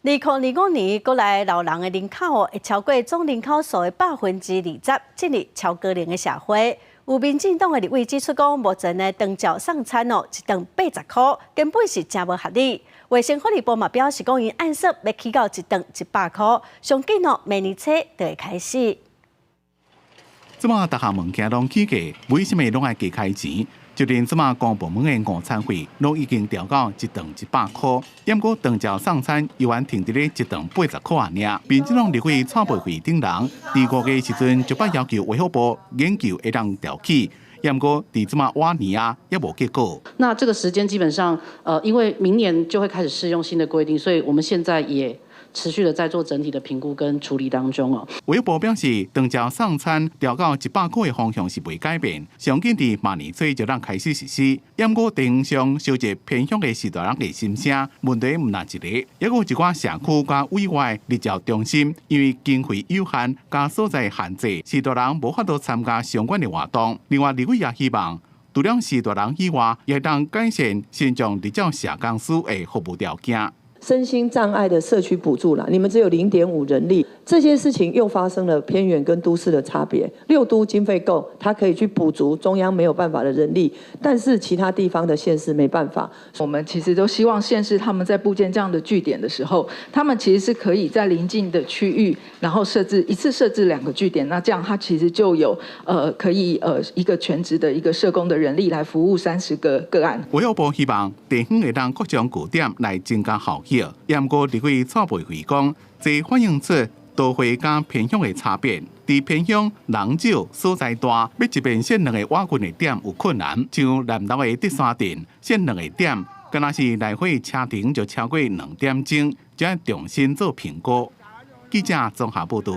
2025年，国内老人的人口会超过总人口数的20%，进入超高龄的社会。有民进党的立委指出讲，目前的长照送餐一顿80块，根本是真无合理。卫生福利部嘛表示讲，因按说要起到一顿100块，上紧明年初就会开始。即马各项物件拢起价，为什么拢爱加开钱？就连即马公部门的午餐费，拢已经调到一顿100块，不过长照送餐犹原停伫咧一顿80块尔。民进党立委蔡培慧等人，第5月时阵就要求卫福部研究会当调起。不过，伫即马晚年也无结果。那这个时间基本上，因为明年就会开始适用新的规定，所以我们现在也持续的在做整体的评估跟处理当中哦。卫福部表示，长照送餐调到100块的方向是未改变，上紧伫明年初就让开始实施。不过，地方上收集偏乡的时代人的心声，问题唔单一个，也有一寡社区甲委外日照中心，因为经费有限加所在限制，时代人无法度参加相关的活动。另外，立委也希望，除了时代人以外，也当改善新疆日照社工师的服务条件。身心障碍的社区补助啦，你们只有0.5人力，这些事情又发生了偏远跟都市的差别。6都经费够，它可以去补足中央没有办法的人力，但是其他地方的县市没办法。我们其实都希望县市他们在布建这样的据点的时候，他们其实是可以在邻近的区域，然后一次设置2个据点，那这样它其实就有可以一个全职的一个社工的人力来服务30个个案。卫福部希望地方会当各种据点来增加效益。不过，立委蔡培慧讲，这反映出都会加偏乡的差别。伫偏乡人少、所在大，要一边限2个瓦群的点有困难。像南投的第3镇，限2个点，敢若是来回车程就超过2点钟，才重新做评估。记者综合报道。